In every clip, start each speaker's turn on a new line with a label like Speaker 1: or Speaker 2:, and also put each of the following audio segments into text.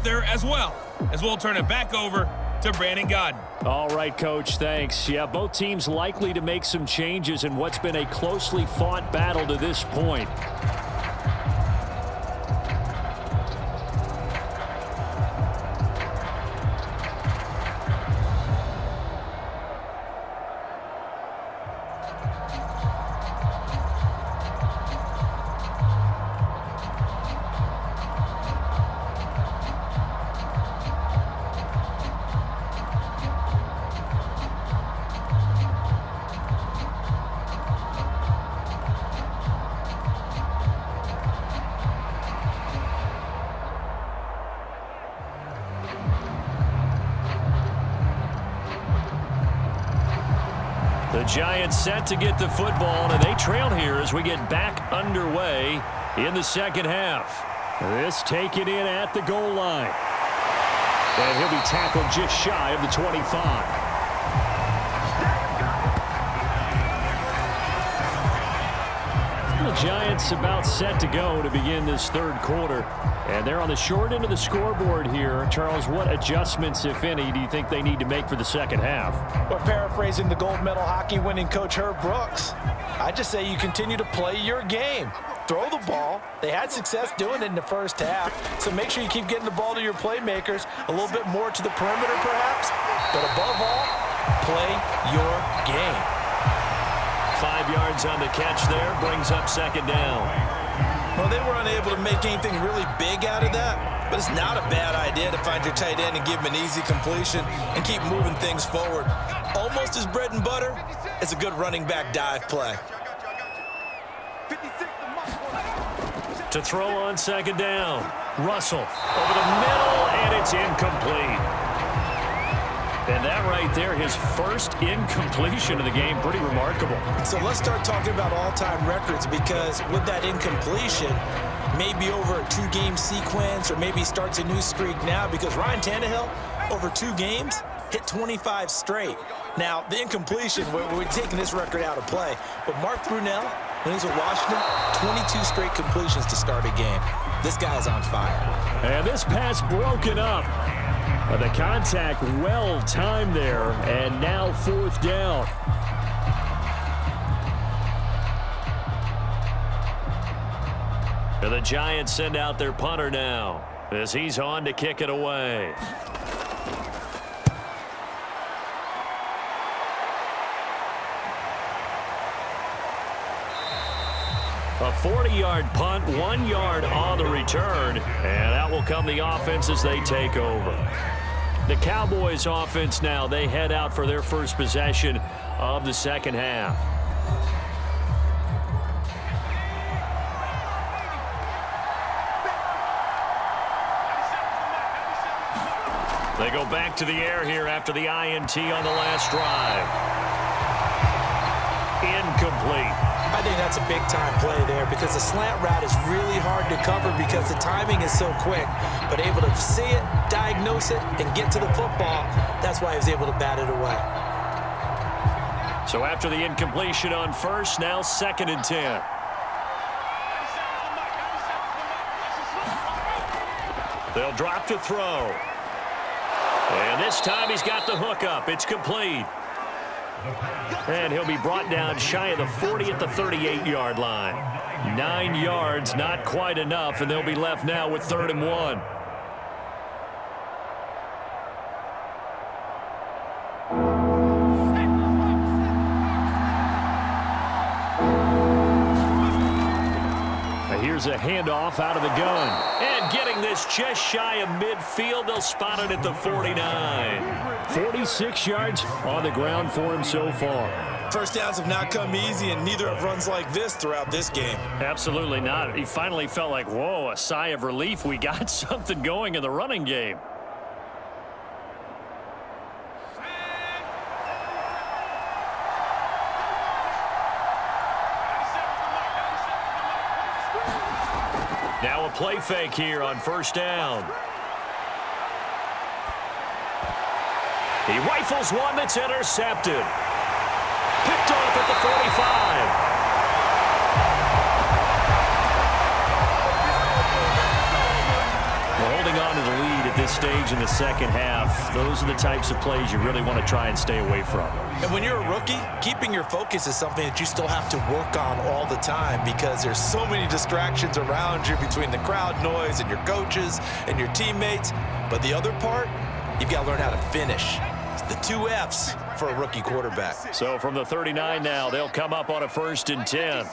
Speaker 1: out there as well, as we'll turn it back over to Brandon Godden.
Speaker 2: All right, Coach, thanks. Yeah, both teams likely to make some changes in what's been a closely fought battle to this point. The Giants set to get the football, and they trail here as we get back underway in the second half. This taken in at the goal line. And he'll be tackled just shy of the 25. The Giants about set to go to begin this third quarter. And they're on the short end of the scoreboard here. Charles, what adjustments, if any, do you think they need to make for the second half?
Speaker 3: Well, paraphrasing the gold medal hockey winning coach Herb Brooks, I just say you continue to play your game. Throw the ball. They had success doing it in the first half, so make sure you keep getting the ball to your playmakers, a little bit more to the perimeter perhaps, but above all, play your game.
Speaker 2: 5 yards on the catch there, brings up second down.
Speaker 3: Well, they were unable to make anything really big out of that, but it's not a bad idea to find your tight end and give him an easy completion and keep moving things forward. Almost as bread and butter, it's a good running back dive play.
Speaker 2: To throw on second down, Russell over the middle, and it's incomplete. And that right there, his first incompletion of the game, pretty remarkable.
Speaker 3: So let's start talking about all-time records, because with that incompletion, maybe over a 2-game sequence, or maybe starts a new streak now, because Ryan Tannehill, over 2 games, hit 25 straight. Now, the incompletion, we're taking this record out of play, but Mark Brunell, when he was with Washington, 22 straight completions to start a game. This guy's on fire.
Speaker 2: And this pass broken up. The contact well timed there, and now fourth down. And the Giants send out their punter now as he's on to kick it away. A 40-yard punt, 1 yard on the return, and that will come the offense as they take over. The Cowboys offense now, they head out for their first possession of the second half. They go back to the air here after the INT on the last drive. Incomplete.
Speaker 3: I think that's a big-time play there, because the slant route is really hard to cover because the timing is so quick. But able to see it, diagnose it, and get to the football, that's why he was able to bat it away.
Speaker 2: So after the incompletion on first, now 2nd and 10. They'll drop to throw. And this time he's got the hook up. It's complete. And he'll be brought down shy of the 40 at the 38-yard line. 9 yards, not quite enough, and they'll be left now with 3rd and 1. Here's a handoff out of the gun. And getting this just shy of midfield, they'll spot it at the 49. 46 yards on the ground for him so far.
Speaker 3: First downs have not come easy, and neither have runs like this throughout this game.
Speaker 2: Absolutely not. He finally felt like, whoa, a sigh of relief. We got something going in the running game. Now a play fake here on first down. He rifles one that's intercepted. Picked off at the 45. We're holding on to the lead at this stage in the second half, those are the types of plays you really want to try and stay away from.
Speaker 3: And when you're a rookie, keeping your focus is something that you still have to work on all the time because there's so many distractions around you between the crowd noise and your coaches and your teammates. But the other part, you've got to learn how to finish. It's the 2 F's for a rookie quarterback.
Speaker 2: So from the 39 now, they'll come up on a 1st and 10.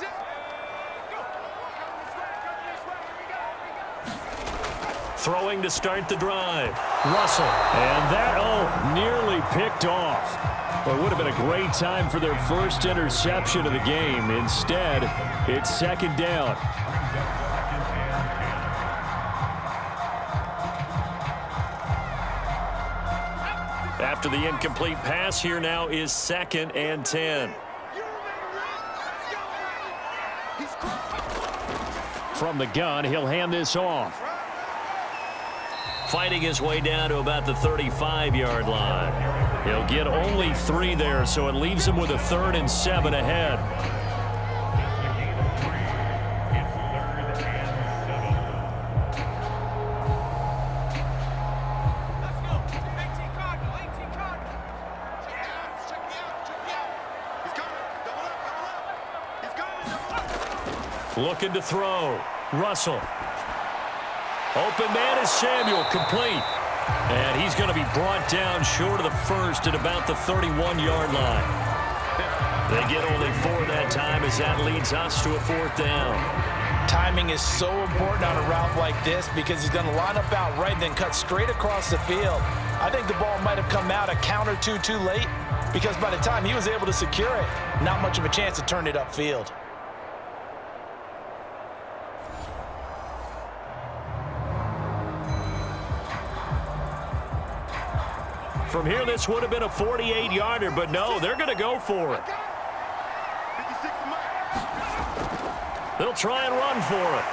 Speaker 2: Throwing to start the drive. Russell. And that, nearly picked off. Well, it would have been a great time for their first interception of the game. Instead, it's 2nd down. After the incomplete pass, here now is 2nd and 10. From the gun, he'll hand this off. Fighting his way down to about the 35-yard line. He'll get only 3 there, so it leaves him with a 3rd and 7 ahead. Looking to throw. Russell. Open man is Samuel, complete. And he's going to be brought down short of the 1st at about the 31-yard line. They get only 4 that time as that leads us to a 4th down.
Speaker 3: Timing is so important on a route like this because he's going to line up out right and then cut straight across the field. I think the ball might have come out a count or two too late because by the time he was able to secure it, not much of a chance to turn it upfield.
Speaker 2: From here, this would have been a 48-yarder, but no, they're going to go for it. They'll try and run for it.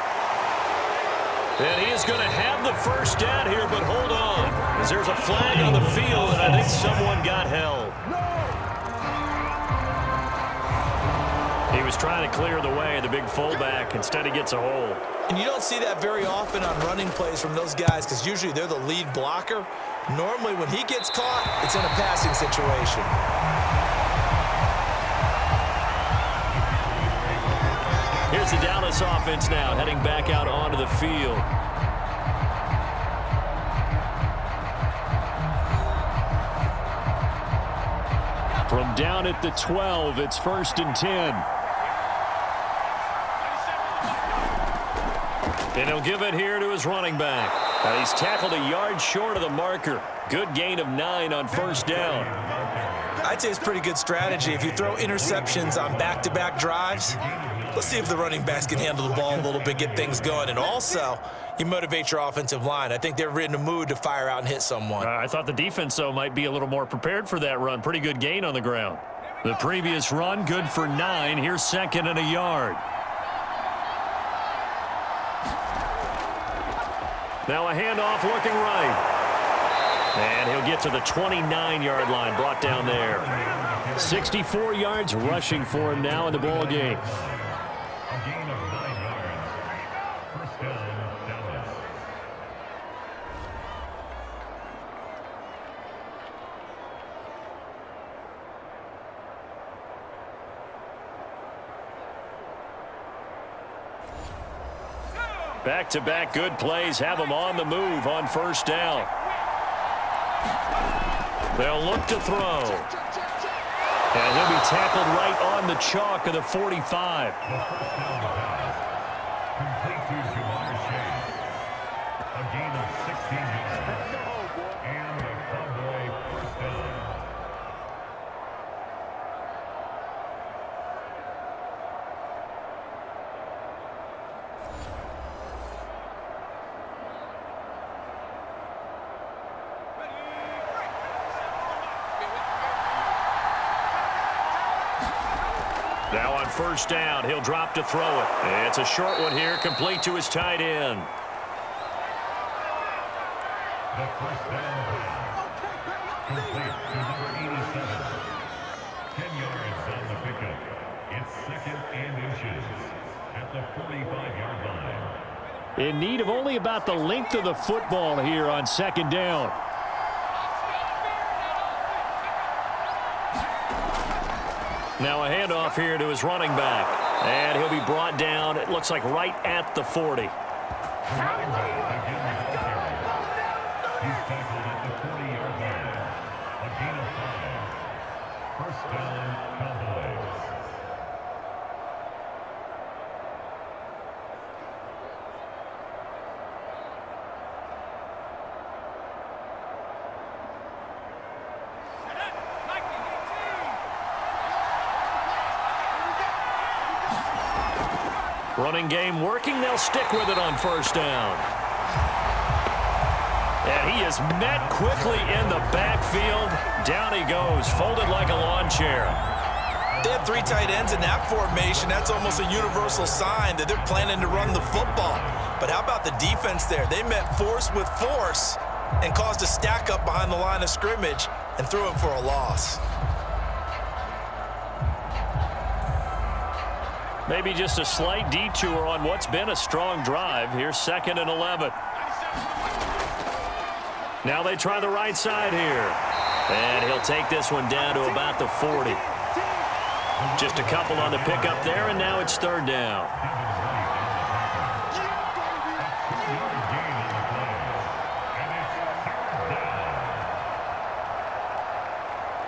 Speaker 2: And he is going to have the 1st down here, but hold on, as there's a flag on the field, and I think someone got held. He was trying to clear the way, the big fullback. Instead, he gets a hold.
Speaker 3: And you don't see that very often on running plays from those guys because usually they're the lead blocker. Normally, when he gets caught, it's in a passing situation.
Speaker 2: Here's the Dallas offense now, heading back out onto the field. From down at the 12, it's 1st and 10. And he'll give it here to his running back. Now he's tackled a yard short of the marker. Good gain of 9 on 1st down.
Speaker 3: I'd say it's pretty good strategy. If you throw interceptions on back-to-back drives, let's see if the running backs can handle the ball a little bit, get things going. And also, you motivate your offensive line. I think they're in a mood to fire out and hit someone.
Speaker 2: I thought the defense, though, might be a little more prepared for that run. Pretty good gain on the ground. The previous run, good for 9. Here's 2nd and a yard. Now a handoff looking right. And he'll get to the 29-yard line, brought down there. 64 yards rushing for him now in the ball game. Back-to-back good plays have him on the move on 1st down. They'll look to throw. And he'll be tackled right on the chalk of the 45. Now on 1st down, he'll drop to throw it. It's a short one here, complete to his tight end.
Speaker 4: The 1st down complete to number 87. 10 yards on the pickup. It's 2nd and inches at the 45-yard line.
Speaker 2: In need of only about the length of the football here on second down. Now a handoff here to his running back. And he'll be brought down, it looks like right at the 40.
Speaker 4: He's tackled at the 40-yard line. A gain of 5. First down, Cowboys.
Speaker 2: Running game working. They'll stick with it on first down. And he is met quickly in the backfield. Down he goes, folded like a lawn chair.
Speaker 3: They have 3 tight ends in that formation. That's almost a universal sign that they're planning to run the football. But how about the defense there? They met force with force and caused a stack up behind the line of scrimmage and threw him for a loss.
Speaker 2: Maybe just a slight detour on what's been a strong drive. Here's 2nd and 11. Now they try the right side here. And he'll take this one down to about the 40. Just a couple on the pickup there, and now it's 3rd down.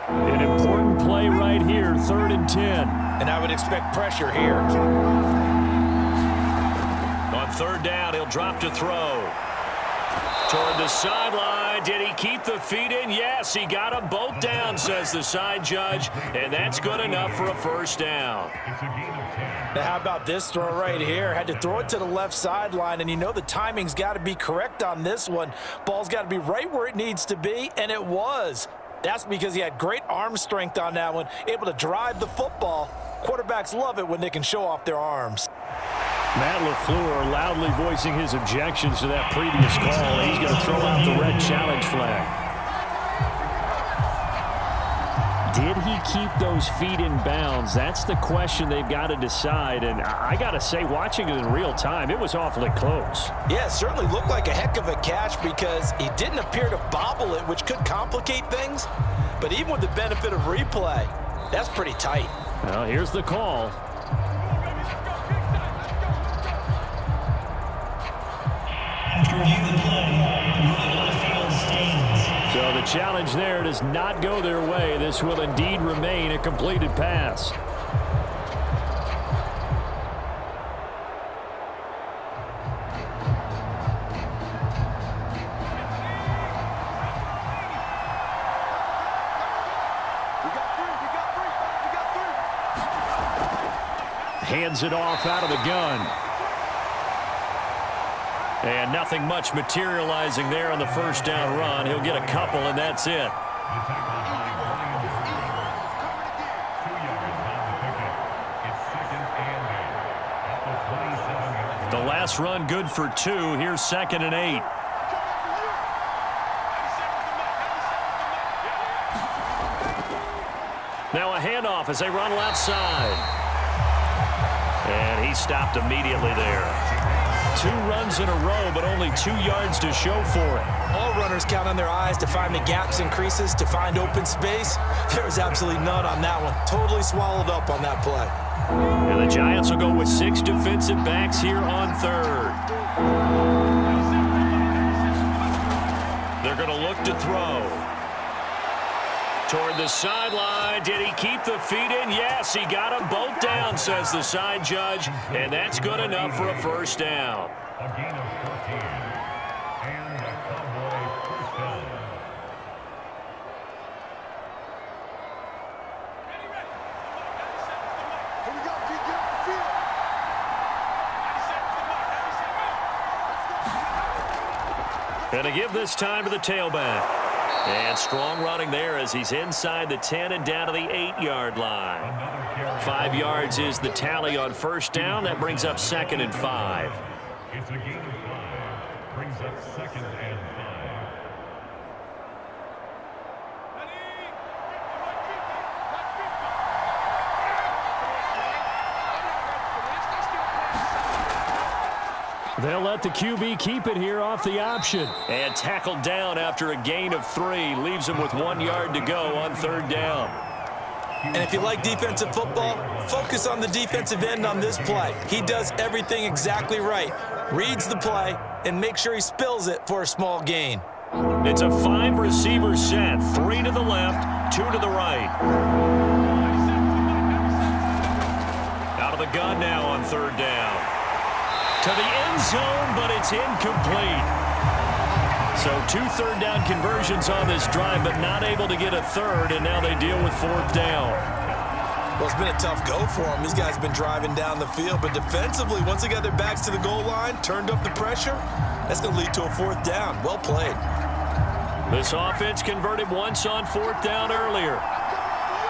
Speaker 2: An important play right here, 3rd and 10.
Speaker 3: And I would expect pressure here.
Speaker 2: On 3rd down, he'll drop to throw. Toward the sideline. Did he keep the feet in? Yes, he got them both down, says the side judge. And that's good enough for a first down.
Speaker 3: Now, how about this throw right here? Had to throw it to the left sideline, and you know the timing's got to be correct on this one. Ball's got to be right where it needs to be, and it was. That's because he had great arm strength on that one, able to drive the football. Quarterbacks love it when they can show off their arms.
Speaker 2: Matt LaFleur loudly voicing his objections to that previous call. He's going to throw out the red challenge flag. Did he keep those feet in bounds? That's the question they've got to decide. And I got to say, watching it in real time, it was awfully close.
Speaker 3: Yeah, it certainly looked like a heck of a catch because he didn't appear to bobble it, which could complicate things. But even with the benefit of replay, that's pretty tight.
Speaker 2: Well, here's the call. So the challenge there does not go their way. This will indeed remain a completed pass. Hands it off out of the gun. And nothing much materializing there on the first down run. He'll get a couple, and that's it. The last run good for 2. Here's 2nd and 8. Now a handoff as they run left side. And he stopped immediately there. 2 runs in a row, but only 2 yards to show for it.
Speaker 3: All runners count on their eyes to find the gaps and creases, to find open space. There was absolutely none on that one. Totally swallowed up on that play.
Speaker 2: And the Giants will go with 6 defensive backs here on 3rd. They're going to look to throw. Toward the sideline. Did he keep the feet in? Yes, he got them both down, says the side judge. And that's good enough for a first down.
Speaker 4: A gain of 14. And a Cowboy first down.
Speaker 2: And to give this time to the tailback. And strong running there as he's inside the 10 and down to the 8-yard line. 5 yards is the tally on first down. That brings up 2nd and 5.
Speaker 4: It's a gain of 5. Brings up 2nd and 5.
Speaker 2: They'll let the QB keep it here off the option. And tackled down after a gain of 3. Leaves him with 1 yard to go on 3rd down.
Speaker 3: And if you like defensive football, focus on the defensive end on this play. He does everything exactly right. Reads the play and makes sure he spills it for a small gain.
Speaker 2: It's a 5-receiver set. 3 to the left, 2 to the right. Out of the gun now on 3rd down. To the end zone, but it's incomplete. So 2 third-down conversions on this drive, but not able to get a third, and now they deal with 4th down.
Speaker 3: Well, it's been a tough go for them. These guys have been driving down the field, but defensively, once they got their backs to the goal line, turned up the pressure, that's going to lead to a 4th down. Well played.
Speaker 2: This offense converted once on 4th down earlier.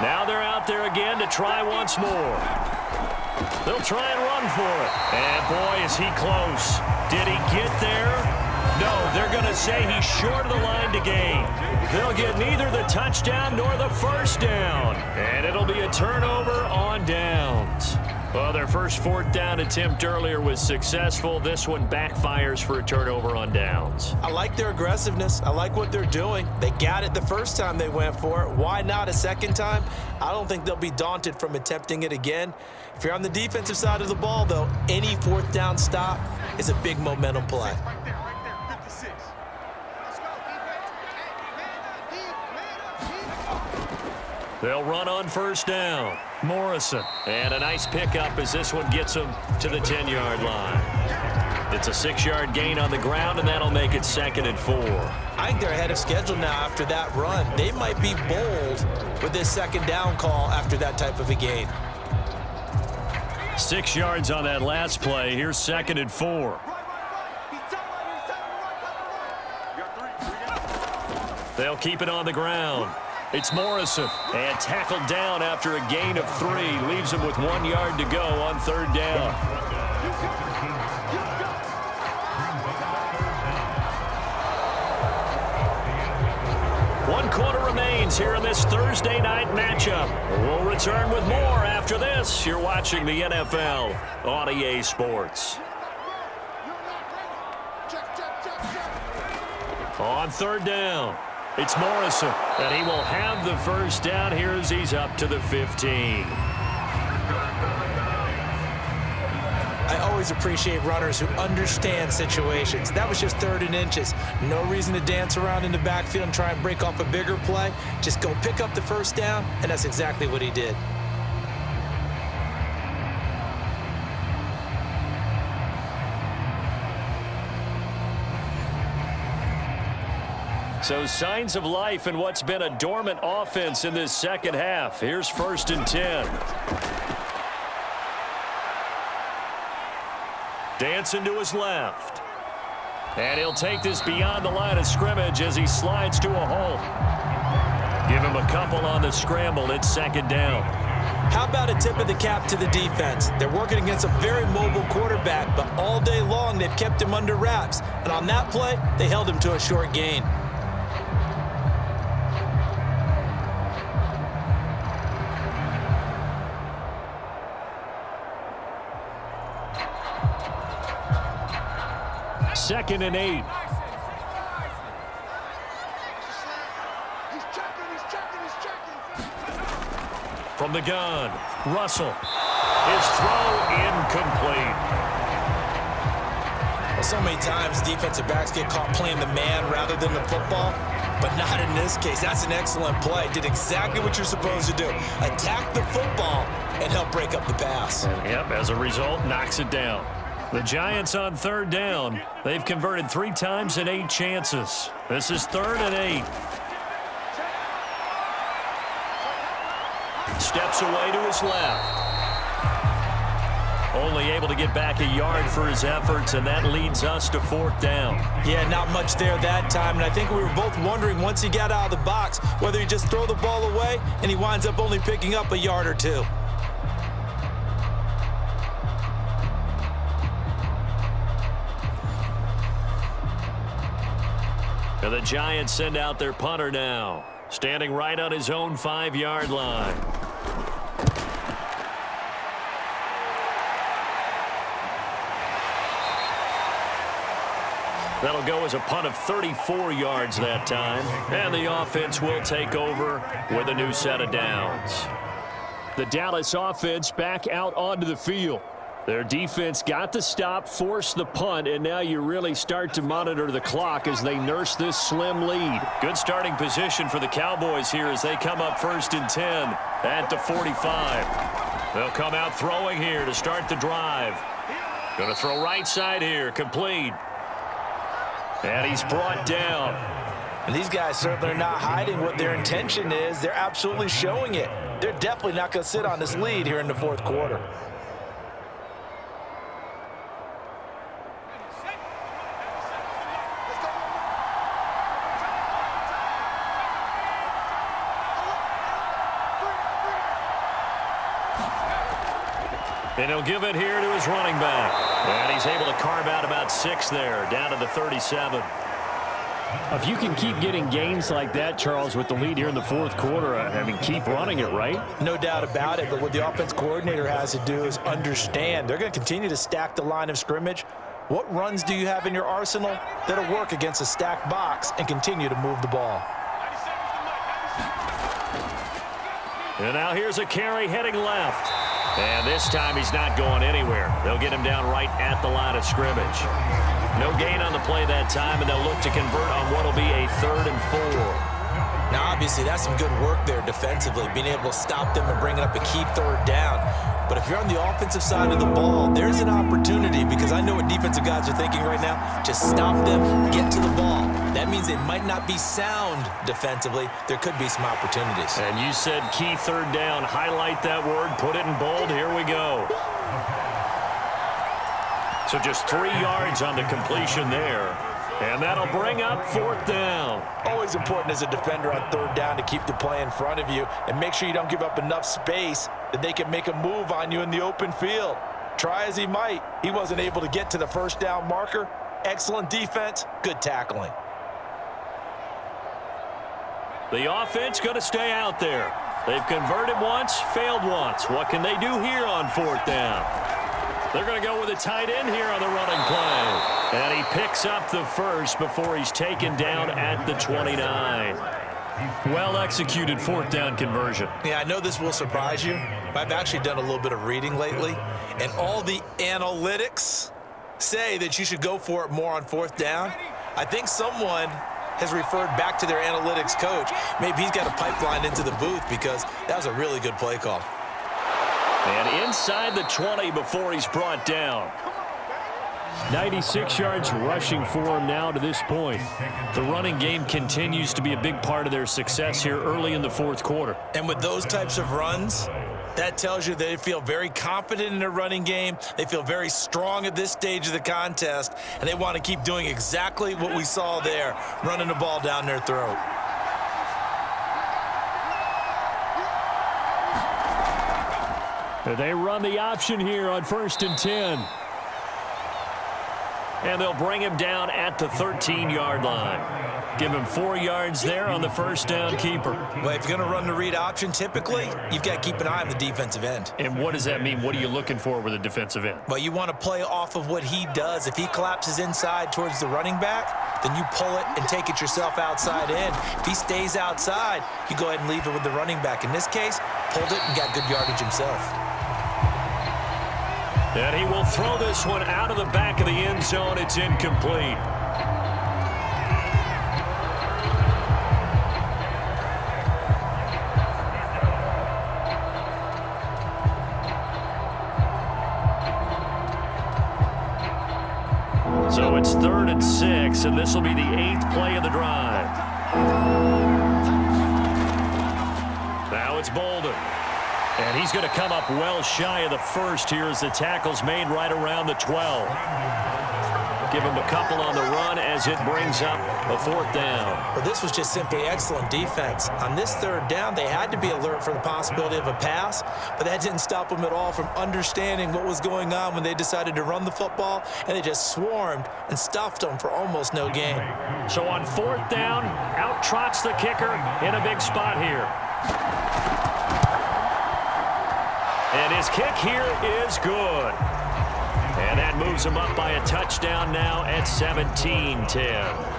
Speaker 2: Now they're out there again to try once more. They'll try and run for it. And, boy, is he close. Did he get there? No, they're going to say he's short of the line to gain. They'll get neither the touchdown nor the 1st down. And it'll be a turnover on downs. Well, their first 4th down attempt earlier was successful. This one backfires for a turnover on downs.
Speaker 3: I like their aggressiveness. I like what they're doing. They got it the first time they went for it. Why not a second time? I don't think they'll be daunted from attempting it again. If you're on the defensive side of the ball, though, any 4th down stop is a big momentum play.
Speaker 2: They'll run on 1st down. Morrison. And a nice pickup as this one gets him to the 10-yard line. It's a 6-yard gain on the ground, and that'll make it 2nd and 4.
Speaker 3: I think they're ahead of schedule now after that run. They might be bold with this 2nd down call after that type of a gain.
Speaker 2: 6 yards on that last play. Here's 2nd and 4. They'll keep it on the ground. It's Morrison. And tackled down after a gain of 3. Leaves him with 1 yard to go on 3rd down. One quarter remains here in this Thursday night matchup. We'll return with more after this. You're watching the NFL on EA Sports. On 3rd down, it's Morrison, and he will have the 1st down here as he's up to the 15.
Speaker 3: I always appreciate runners who understand situations. That was just 3rd and inches. No reason to dance around in the backfield and try and break off a bigger play. Just go pick up the 1st down, and that's exactly what he did.
Speaker 2: So signs of life in what's been a dormant offense in this 2nd half. Here's 1st and 10. Dancing to his left. And he'll take this beyond the line of scrimmage as he slides to a halt. Give him a couple on the scramble. It's 2nd down.
Speaker 3: How about a tip of the cap to the defense? They're working against a very mobile quarterback, but all day long they've kept him under wraps. And on that play, they held him to a short gain.
Speaker 2: Second and 8. From the gun, Russell. His throw incomplete.
Speaker 3: Well, so many times defensive backs get caught playing the man rather than the football, but not in this case. That's an excellent play. Did exactly what you're supposed to do. Attack the football and help break up the pass.
Speaker 2: Yep, as a result, knocks it down. The Giants on 3rd down. They've converted 3 times in 8 chances. This is 3rd and 8. Steps away to his left. Only able to get back a yard for his efforts, and that leads us to 4th down.
Speaker 3: Yeah, not much there that time, and I think we were both wondering once he got out of the box whether he just throw the ball away, and he winds up only picking up a yard or 2.
Speaker 2: And the Giants send out their punter now, standing right on his own 5-yard line. That'll go as a punt of 34 yards that time. And the offense will take over with a new set of downs. The Dallas offense back out onto the field. Their defense got the stop, forced the punt, and now you really start to monitor the clock as they nurse this slim lead. Good starting position for the Cowboys here as they come up 1st and 10 at the 45. They'll come out throwing here to start the drive. Going to throw right side here, complete. And he's brought down.
Speaker 3: And these guys certainly are not hiding what their intention is. They're absolutely showing it. They're definitely not going to sit on this lead here in the 4th quarter.
Speaker 2: And he'll give it here to his running back. And he's able to carve out about 6 there, down to the 37.
Speaker 5: If you can keep getting gains like that, Charles, with the lead here in the 4th quarter, I mean, keep running it, right?
Speaker 3: No doubt about it, but what the offense coordinator has to do is understand. They're going to continue to stack the line of scrimmage. What runs do you have in your arsenal that'll work against a stacked box and continue to move the ball?
Speaker 2: And now here's a carry heading left. And this time he's not going anywhere. They'll get him down right at the line of scrimmage. No gain on the play that time, and they'll look to convert on what will be a 3rd and 4.
Speaker 3: Now, obviously, that's some good work there defensively, being able to stop them and bring it up a key 3rd down. But if you're on the offensive side of the ball, there's an opportunity, because I know what defensive guys are thinking right now. Just stop them, get to the ball. That means they might not be sound defensively. There could be some opportunities.
Speaker 2: And you said key 3rd down. Highlight that word. Put it in bold. Here we go. So just 3 yards on the completion there. And that'll bring up 4th down.
Speaker 3: Always important as a defender on 3rd down to keep the play in front of you and make sure you don't give up enough space that they can make a move on you in the open field. Try as he might, he wasn't able to get to the 1st down marker. Excellent defense, good tackling.
Speaker 2: The offense going to stay out there. They've converted once, failed once. What can they do here on 4th down? They're going to go with a tight end here on the running play. And he picks up the 1st before he's taken down at the 29.
Speaker 5: Well-executed 4th down conversion.
Speaker 3: Yeah, I know this will surprise you, but I've actually done a little bit of reading lately, and all the analytics say that you should go for it more on 4th down. I think someone has referred back to their analytics coach. Maybe he's got a pipeline into the booth, because that was a really good play call.
Speaker 2: And inside the 20 before he's brought down.
Speaker 5: 96 yards rushing for him now to this point. The running game continues to be a big part of their success here early in the 4th quarter.
Speaker 3: And with those types of runs, that tells you they feel very confident in their running game. They feel very strong at this stage of the contest, and they want to keep doing exactly what we saw there, running the ball down their throat.
Speaker 5: They run the option here on 1st and 10.
Speaker 2: And they'll bring him down at the 13-yard line. Give him 4 yards there on the 1st down keeper.
Speaker 3: Well, if you're going to run the read option, typically, you've got to keep an eye on the defensive end.
Speaker 5: And what does that mean? What are you looking for with a defensive end?
Speaker 3: Well, you want to play off of what he does. If he collapses inside towards the running back, then you pull it and take it yourself outside in. If he stays outside, you go ahead and leave it with the running back. In this case, pulled it and got good yardage himself.
Speaker 2: And he will throw this one out of the back of the end zone. It's incomplete. So it's 3rd and 6, and this will be the 8th play of the drive. Now it's Bolden. And he's going to come up well shy of the 1st here as the tackle's made right around the 12. Give him a couple on the run as it brings up a 4th down.
Speaker 3: Well, this was just simply excellent defense. On this 3rd down, they had to be alert for the possibility of a pass, but that didn't stop them at all from understanding what was going on when they decided to run the football, and they just swarmed and stuffed them for almost no gain.
Speaker 2: So on 4th down, out trots the kicker in a big spot here. And his kick here is good. And that moves him up by a touchdown now at 17-10.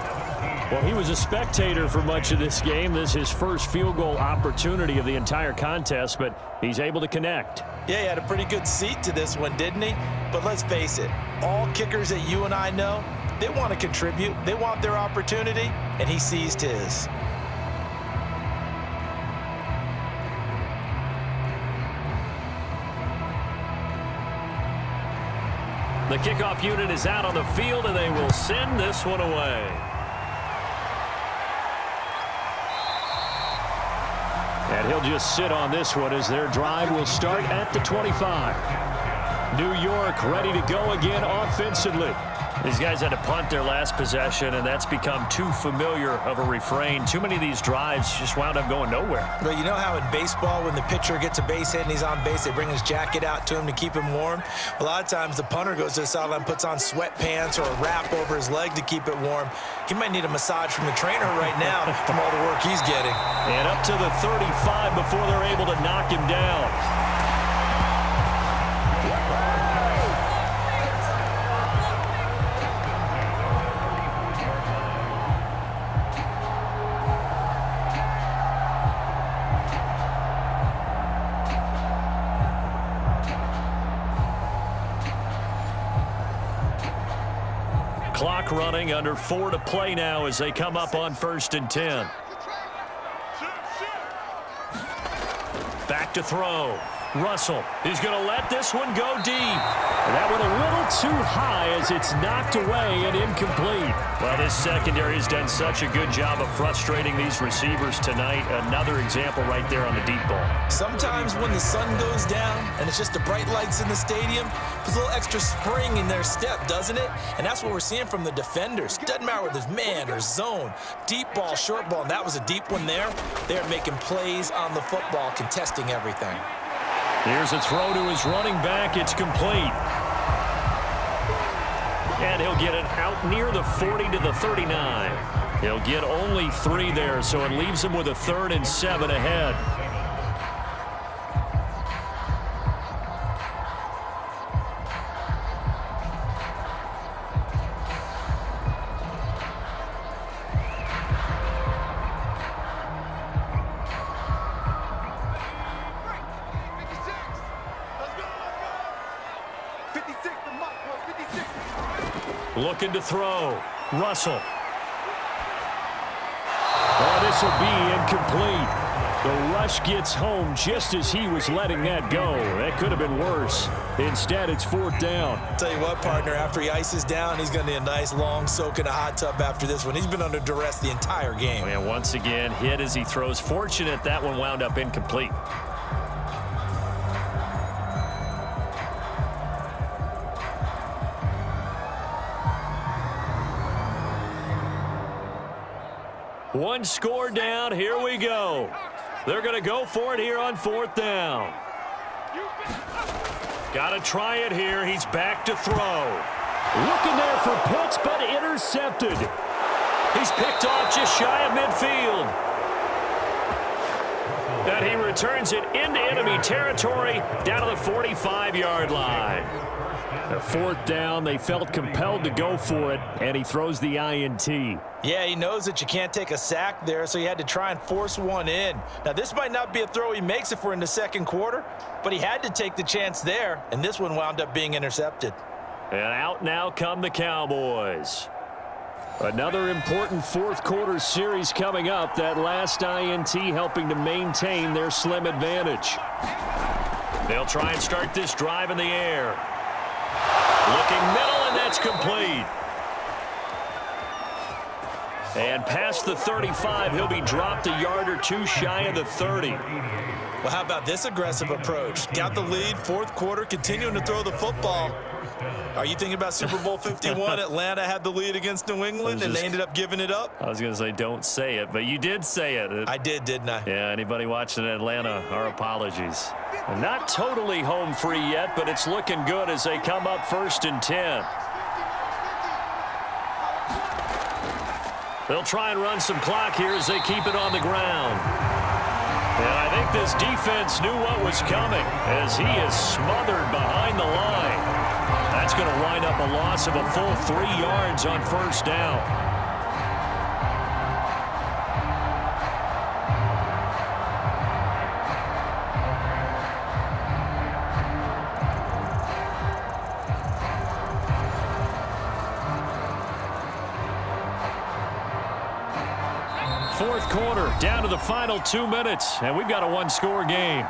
Speaker 5: Well, he was a spectator for much of this game. This is his first field goal opportunity of the entire contest, but he's able to connect.
Speaker 3: Yeah, he had a pretty good seat to this one, didn't he? But let's face it, all kickers that you and I know, they want to contribute. They want their opportunity, and he seized his.
Speaker 2: The kickoff unit is out on the field, and they will send this one away.
Speaker 5: And he'll just sit on this one as their drive will start at the 25. New York ready to go again offensively.
Speaker 2: These guys had to punt their last possession, and that's become too familiar of a refrain. Too many of these drives just wound up going nowhere.
Speaker 3: Well, you know how in baseball, when the pitcher gets a base hit and he's on base, they bring his jacket out to him to keep him warm? A lot of times the punter goes to the sideline, puts on sweatpants or a wrap over his leg to keep it warm. He might need a massage from the trainer right now from all the work he's getting.
Speaker 5: And up to the 35 before they're able to knock him down. Clock running, under 4 to play now as they come up on 1st and 10. Back to throw. Russell is going to let this one go deep. And that one a little too high as it's knocked away and incomplete.
Speaker 2: Well, this secondary has done such a good job of frustrating these receivers tonight. Another example right there on the deep ball.
Speaker 3: Sometimes when the sun goes down and it's just the bright lights in the stadium, there's a little extra spring in their step, doesn't it? And that's what we're seeing from the defenders. Doesn't matter whether it's man or zone, deep ball, short ball, and that was a deep one there. They're making plays on the football, contesting everything.
Speaker 5: Here's a throw to his running back. It's complete.
Speaker 2: And he'll get it out near the 40 to the 39.
Speaker 5: He'll get only 3 there, so it leaves him with a 3rd and 7 ahead.
Speaker 2: Looking to throw. Russell.
Speaker 5: Oh, this will be incomplete. The rush gets home just as he was letting that go. That could have been worse. Instead, it's 4th down.
Speaker 3: Tell you what, partner, after he ices down, he's going to need a nice long soak in a hot tub after this one. He's been under duress the entire game.
Speaker 2: And once again, hit as he throws. Fortunate that one wound up incomplete.
Speaker 5: One score down. Here we go. They're going to go for it here on 4th down.
Speaker 2: Got to try it here. He's back to throw.
Speaker 5: Looking there for Pitts, but intercepted.
Speaker 2: He's picked off just shy of midfield. And he returns it into enemy territory down to the 45-yard line.
Speaker 5: The 4th down, they felt compelled to go for it, and he throws the INT.
Speaker 3: Yeah, he knows that you can't take a sack there, so he had to try and force one in. Now, this might not be a throw he makes if we're in the 2nd quarter, but he had to take the chance there, and this one wound up being intercepted.
Speaker 5: And out now come the Cowboys. Another important 4th quarter series coming up. That last INT helping to maintain their slim advantage.
Speaker 2: They'll try and start this drive in the air. Looking middle, and that's complete. And past the 35, he'll be dropped a yard or 2 shy of the 30.
Speaker 3: Well, how about this aggressive approach? Got the lead, 4th quarter, continuing to throw the football. Are you thinking about Super Bowl 51? Atlanta had the lead against New England, and they ended up giving it up?
Speaker 2: I was going to say don't say it, but you did say it.
Speaker 3: I did, didn't I?
Speaker 2: Yeah, anybody watching Atlanta, our apologies.
Speaker 5: Not totally home free yet, but it's looking good as they come up 1st and 10.
Speaker 2: They'll try and run some clock here as they keep it on the ground. And I think this defense knew what was coming as he is smothered behind the line. That's going to wind up a loss of a full 3 yards on first down. Fourth quarter, down to the final 2 minutes, and we've got a one-score game.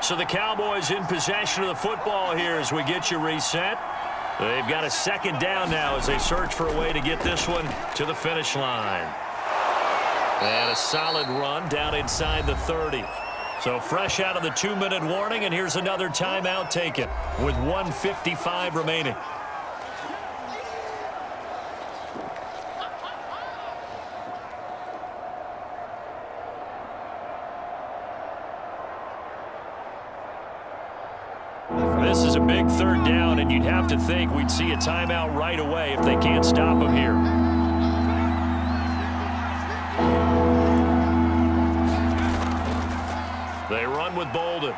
Speaker 2: So the Cowboys in possession of the football here as we get you reset. They've got a second down now as they search for a way to get this one to the finish line. And a solid run down inside the 30. So fresh out of the 2-minute warning, and here's another timeout taken with 1:55 remaining. This is a big third down, and you'd have to think we'd see a timeout right away if they can't stop them here. They run with Bolden.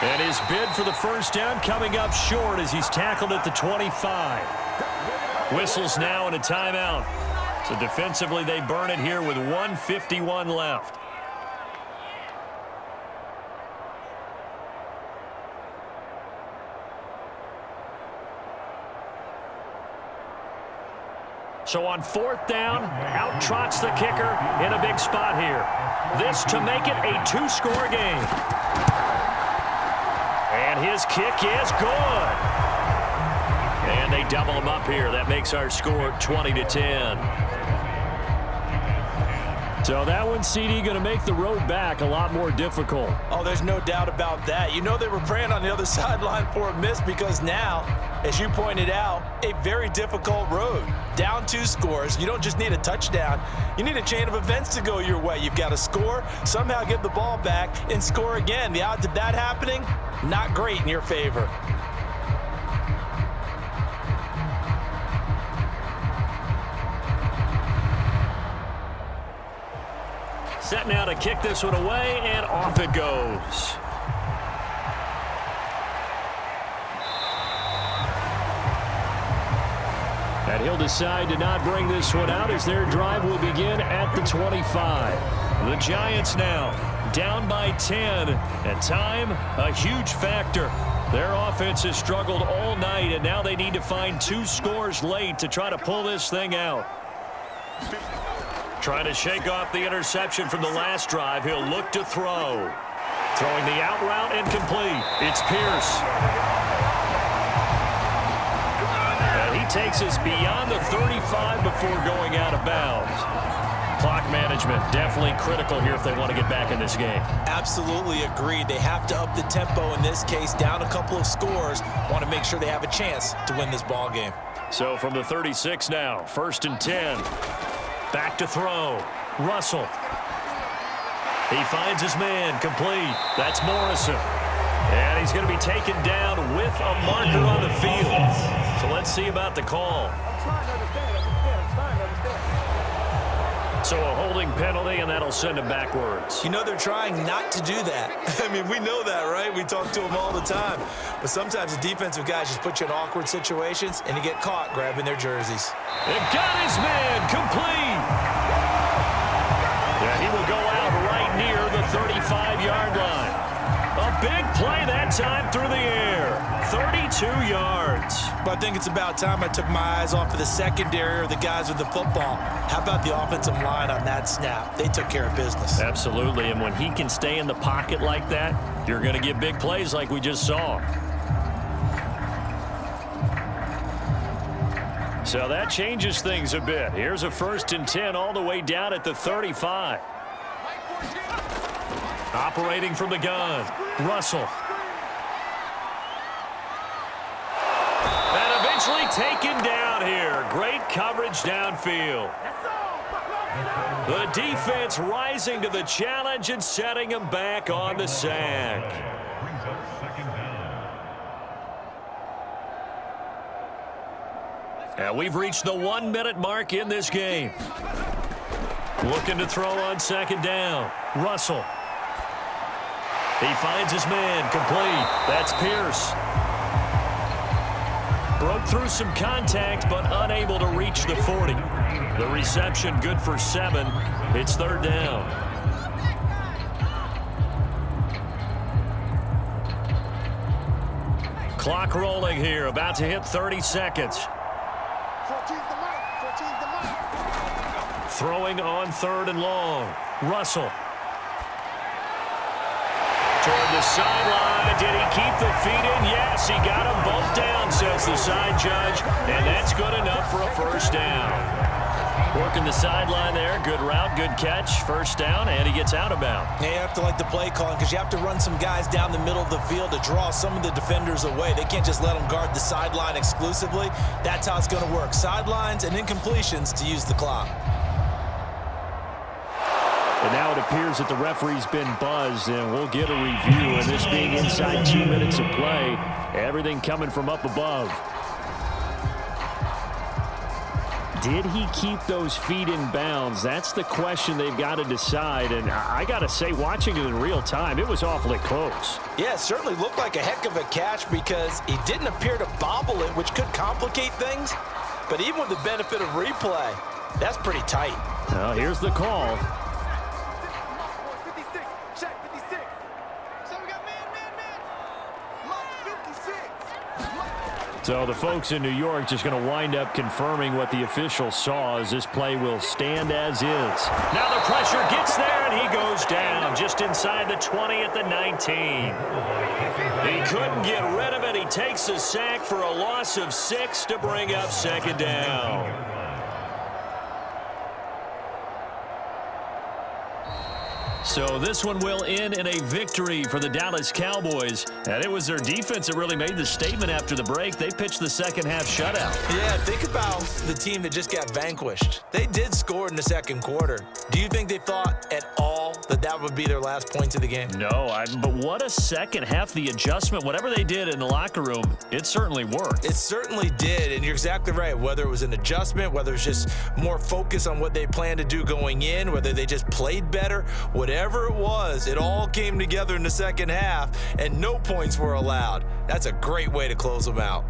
Speaker 2: And his bid for the first down coming up short as he's tackled at the 25. Whistles now and a timeout. So defensively they burn it here with 1:51 left. So on fourth down, out trots the kicker in a big spot here. This to make it a 2-score game. And his kick is good. And they double him up here. That makes our score 20-10. So that one, CD, going to make the road back a lot more difficult.
Speaker 3: Oh, there's no doubt about that. You know they were praying on the other sideline for a miss because now, as you pointed out, a very difficult road. Down 2 scores. You don't just need a touchdown. You need a chain of events to go your way. You've got to score, somehow get the ball back, and score again. The odds of that happening, not great in your favor.
Speaker 2: Set now to kick this one away, and off it goes. And he'll decide to not bring this one out as their drive will begin at the 25. The Giants now down by 10, and time a huge factor. Their offense has struggled all night, and now they need to find 2 scores late to try to pull this thing out. Trying to shake off the interception from the last drive. He'll look to throw. Throwing the out route incomplete. It's Pierce. And he takes us beyond the 35 before going out of bounds. Clock management definitely critical here if they want to get back in this game.
Speaker 3: Absolutely agreed. They have to up the tempo in this case. Down a couple of scores. Want to make sure they have a chance to win this ball game.
Speaker 2: So from the 36 now, 1st and 10. Back to throw. Russell. He finds his man. Complete. That's Morrison. And he's going to be taken down with a marker on the field. So let's see about the call. So a holding penalty, and that'll send him backwards.
Speaker 3: You know they're trying not to do that. I mean, we know that, right? We talk to them all the time. But sometimes the defensive guys just put you in awkward situations, and you get caught grabbing their jerseys.
Speaker 2: They've got his man complete. Yeah, he will go out right near the 35-yard line. A big play that time through the air. 32 yards.
Speaker 3: But I think it's about time I took my eyes off of the secondary or the guys with the football. How about the offensive line on that snap? They took care of business.
Speaker 2: Absolutely, and when he can stay in the pocket like that, you're going to get big plays like we just saw. So that changes things a bit. Here's a 1st and 10 all the way down at the 35. Operating from the gun, Russell. And eventually taken down here. Great coverage downfield. The defense rising to the challenge and setting him back on the sack.
Speaker 4: Brings up 2nd down.
Speaker 2: And we've reached the 1-minute mark in this game. Looking to throw on second down. Russell. He finds his man. Complete. That's Pierce. Broke through some contact, but unable to reach the 40. The reception good for 7. It's third down. Clock rolling here. About to hit 30 seconds. Throwing on 3rd and long. Russell. Toward the sideline. Did he keep the feet in? Yes, he got them both down, says the side judge. And that's good enough for a first down. Working the sideline there. Good route, good catch. First down, and he gets out of bounds.
Speaker 3: Yeah, you have to like the play calling because you have to run some guys down the middle of the field to draw some of the defenders away. They can't just let them guard the sideline exclusively. That's how it's going to work. Sidelines and incompletions to use the clock.
Speaker 5: And now it appears that the referee's been buzzed, and we'll get a review. And this being inside 2 minutes of play, everything coming from up above. Did he keep those feet in bounds? That's the question they've got to decide. And I got to say, watching it in real time, it was awfully close.
Speaker 3: Yeah, it certainly looked like a heck of a catch because he didn't appear to bobble it, which could complicate things. But even with the benefit of replay, that's pretty tight.
Speaker 5: Well, here's the call. So the folks in New York just going to wind up confirming what the official saw as this play will stand as is.
Speaker 2: Now the pressure gets there, and he goes down just inside the 20 at the 19. He couldn't get rid of it. He takes a sack for a loss of 6 to bring up second down. So this one will end in a victory for the Dallas Cowboys. And it was their defense that really made the statement after the break. They pitched the second-half shutout.
Speaker 3: Yeah, think about the team that just got vanquished. They did score in the second quarter. Do you think they thought at all that that would be their last points of the game?
Speaker 2: No, but what a second half. The adjustment, whatever they did in the locker room, it certainly worked.
Speaker 3: It certainly did, and you're exactly right. Whether it was an adjustment, whether it's just more focus on what they planned to do going in, whether they just played better, whatever it was, it all came together in the second half, and no points were allowed. That's a great way to close them out.